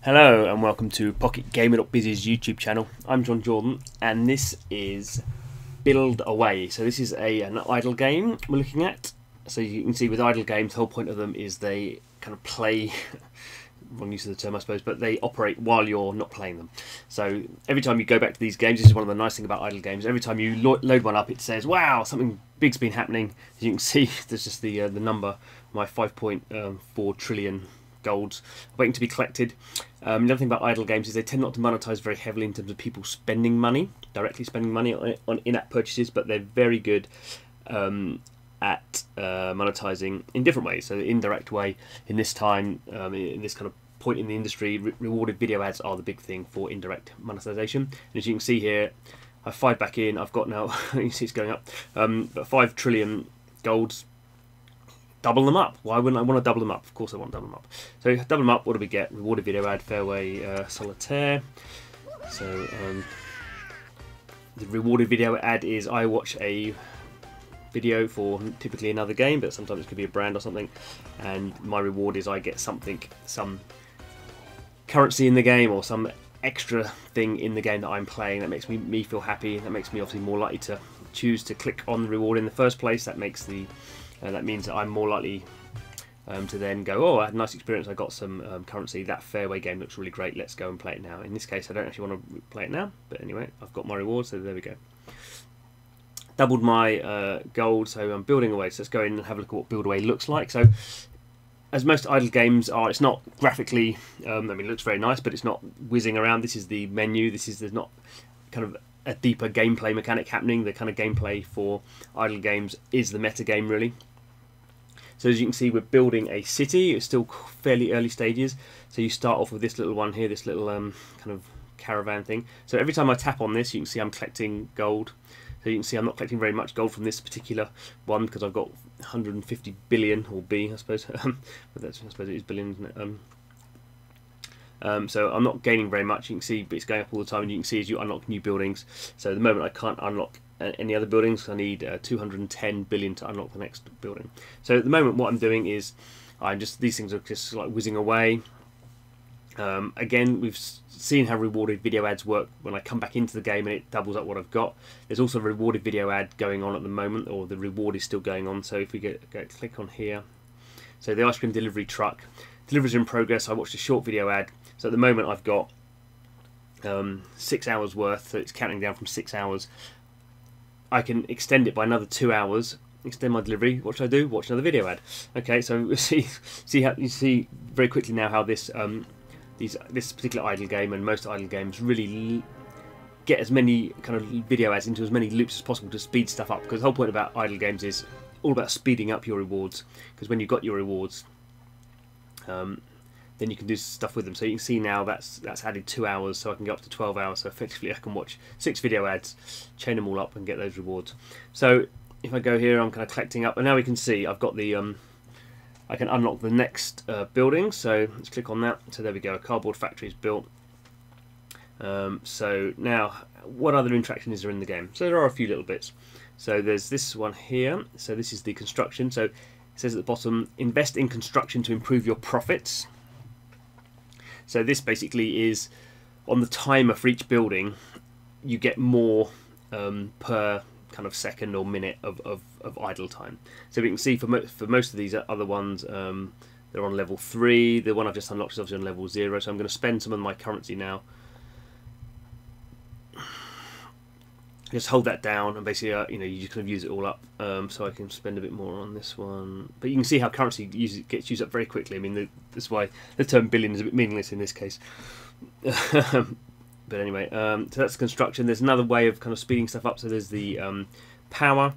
Hello and welcome to Pocket Gamer.biz's YouTube channel. I'm John Jordan and this is Build Away. So this is an idle game we're looking at. So you can see with idle games the whole point of them is they kind of play, wrong use of the term I suppose, but they operate while you're not playing them. So every time you go back to these games, this is one of the nice things about idle games, every time you load one up it says, wow, something big's been happening. As you can see, there's just the number, my 5.4 trillion golds waiting to be collected. The other thing about idle games is they tend not to monetize very heavily in terms of people spending money, directly spending money on in-app purchases, but they're very good at monetizing in different ways. So the indirect way in this time, in this kind of point in the industry, rewarded video ads are the big thing for indirect monetization. And as you can see here, I fired back in, I've got now, you see it's going up, but 5 trillion golds. Double them up. Why wouldn't I want to double them up? Of course I want to double them up. So double them up, what do we get? Rewarded video ad, Fairway Solitaire. So the rewarded video ad is I watch a video for typically another game, but sometimes it could be a brand or something, and my reward is I get something, some currency in the game or some extra thing in the game that I'm playing that makes me feel happy. That makes me obviously more likely to choose to click on the reward in the first place. That makes the that means that I'm more likely to then go, oh, I had a nice experience, I got some currency, that Fairway game looks really great, let's go and play it now. In this case I don't actually want to play it now, but anyway, I've got my reward, so there we go. Doubled my gold, so I'm building away, so let's go in and have a look at what build away looks like. So as most idle games are, it's not graphically, I mean it looks very nice, but it's not whizzing around. This is the menu, there's not kind of a deeper gameplay mechanic happening. The kind of gameplay for idle games is the meta game really. So as you can see, we're building a city. It's still fairly early stages. So you start off with this little one here, this little kind of caravan thing. So every time I tap on this, you can see I'm collecting gold. So you can see I'm not collecting very much gold from this particular one because I've got 150 billion, or B I suppose. But that's, I suppose it is billion, isn't it? So I'm not gaining very much. You can see but it's going up all the time, and you can see as you unlock new buildings. So at the moment I can't unlock any other buildings. I need 210 billion to unlock the next building. So at the moment what I'm doing is these things are just like whizzing away. Again, we've seen how rewarded video ads work when I come back into the game and it doubles up what I've got. There's also a rewarded video ad going on at the moment, or the reward is still going on. So if we click on here, so the ice cream delivery truck, deliveries in progress. I watched a short video ad. So at the moment I've got 6 hours worth, so it's counting down from 6 hours. I can extend it by another 2 hours, extend my delivery. What should I do? Watch another video ad. Okay, so see how you see very quickly now how this this particular idle game and most idle games really get as many kind of video ads into as many loops as possible to speed stuff up. Because the whole point about idle games is all about speeding up your rewards. Because when you've got your rewards, then you can do stuff with them. So you can see now that's added 2 hours, so I can go up to 12 hours. So effectively I can watch 6 video ads, chain them all up and get those rewards. So if I go here, I'm kind of collecting up, and now we can see I've got the I can unlock the next building. So let's click on that. So there we go, a cardboard factory is built. So now what other interaction is there in the game? So there are a few little bits. So there's this one here, so this is the construction. So it says at the bottom, invest in construction to improve your profits. So this basically is on the timer for each building, you get more per kind of second or minute of idle time. So we can see for most of these other ones, they're on level 3. The one I've just unlocked is obviously on level 0. So I'm going to spend some of my currency now. Just hold that down and basically, you know, you just kind of use it all up. So I can spend a bit more on this one. But you can see how currency gets used up very quickly. I mean, that's why the term billion is a bit meaningless in this case. But anyway, so that's construction. There's another way of kind of speeding stuff up. So there's the power.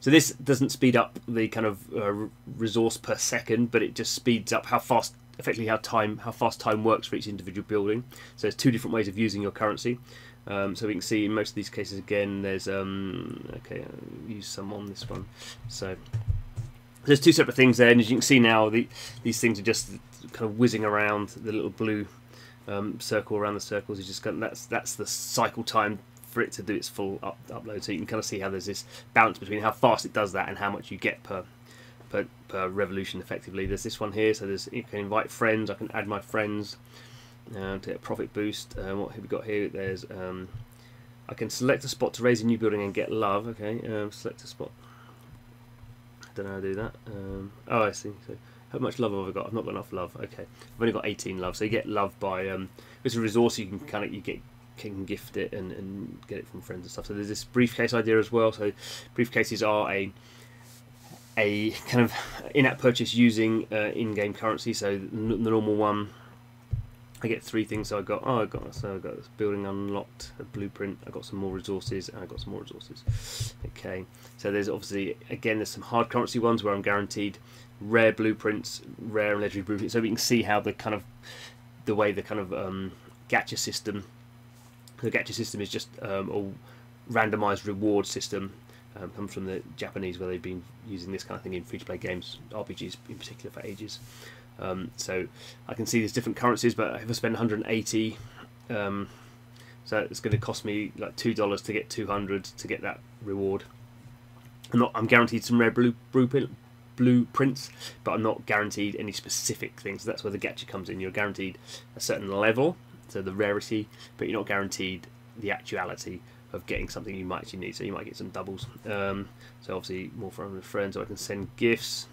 So this doesn't speed up the kind of resource per second, but it just speeds up how fast, effectively how fast time works for each individual building. So there's 2 different ways of using your currency. So we can see in most of these cases again there's okay, I'll use some on this one. So there's 2 separate things there, and as you can see now these things are just kind of whizzing around. The little blue circle around the circles is just kind of, that's the cycle time for it to do its full upload. So you can kind of see how there's this balance between how fast it does that and how much you get per per revolution effectively. There's this one here, so you can invite friends. I can add my friends to get a profit boost. What have we got here? There's I can select a spot to raise a new building and get love. Okay, select a spot. I don't know how to do that. Oh, I see. So how much love have I got? I've not got enough love. Okay, I've only got 18 love. So you get love by it's a resource. You can gift it and get it from friends and stuff. So there's this briefcase idea as well. So briefcases are a kind of in-app purchase using in-game currency. So the normal one, I get 3 things. So I got this building unlocked, a blueprint. I got some more resources, and I got some more resources. Okay, so there's obviously there's some hard currency ones where I'm guaranteed rare blueprints, rare and legendary blueprints. So we can see how the way the gacha system. The gacha system is just a randomized reward system. Comes from the Japanese, where they've been using this kind of thing in free-to-play games, RPGs in particular, for ages. So I can see there's different currencies, but if I spend 180, so it's going to cost me like $2 to get 200 to get that reward. I'm guaranteed some rare blueprints, but I'm not guaranteed any specific things. So that's where the gacha comes in. You're guaranteed a certain level, so the rarity, but you're not guaranteed the actuality of getting something you might actually need. So you might get some doubles. So obviously more from friends, so I can send gifts.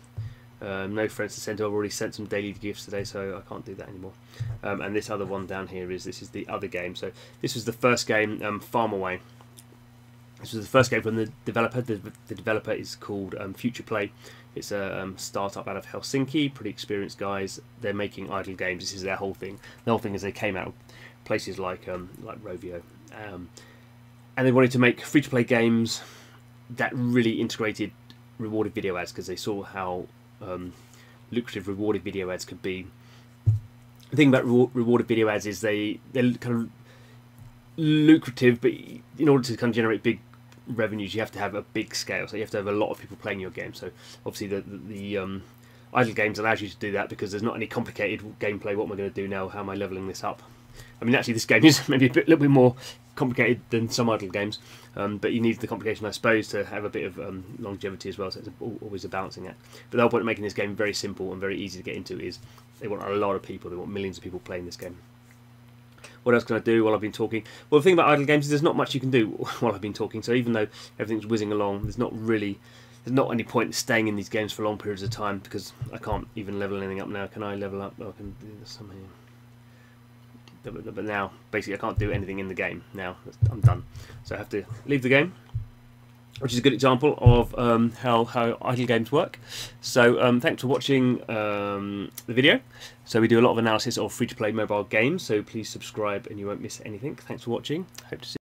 No friends to send to. I've already sent some daily gifts today, so I can't do that anymore. And this other one down here is the other game. So this was the first game, Farm Away. This was the first game from the developer. The developer is called Futureplay. It's a startup out of Helsinki. Pretty experienced guys. They're making idle games. This is their whole thing. The whole thing is they came out of places like Rovio, and they wanted to make free-to-play games that really integrated rewarded video ads, because they saw how lucrative rewarded video ads could be. The thing about rewarded video ads is they're kind of lucrative, but in order to kind of generate big revenues, you have to have a big scale. So you have to have a lot of people playing your game. So obviously the idle games allows you to do that, because there's not any complicated gameplay. What am I going to do now? How am I leveling this up? I mean, actually, this game is maybe a little bit more complicated than some idle games, but you need the complication, I suppose, to have a bit of longevity as well. So it's always a balancing act. But the whole point of making this game very simple and very easy to get into is they want a lot of people. They want millions of people playing this game. What else can I do while I've been talking? Well, the thing about idle games is there's not much you can do while I've been talking. So even though everything's whizzing along, there's not any point in staying in these games for long periods of time, because I can't even level anything up now. Can I level up? Oh, I can do this somehow. But now, basically, I can't do anything in the game now. I'm done. So I have to leave the game, which is a good example of how idle games work. So thanks for watching the video. So we do a lot of analysis of free-to-play mobile games, so please subscribe and you won't miss anything. Thanks for watching. Hope to see you.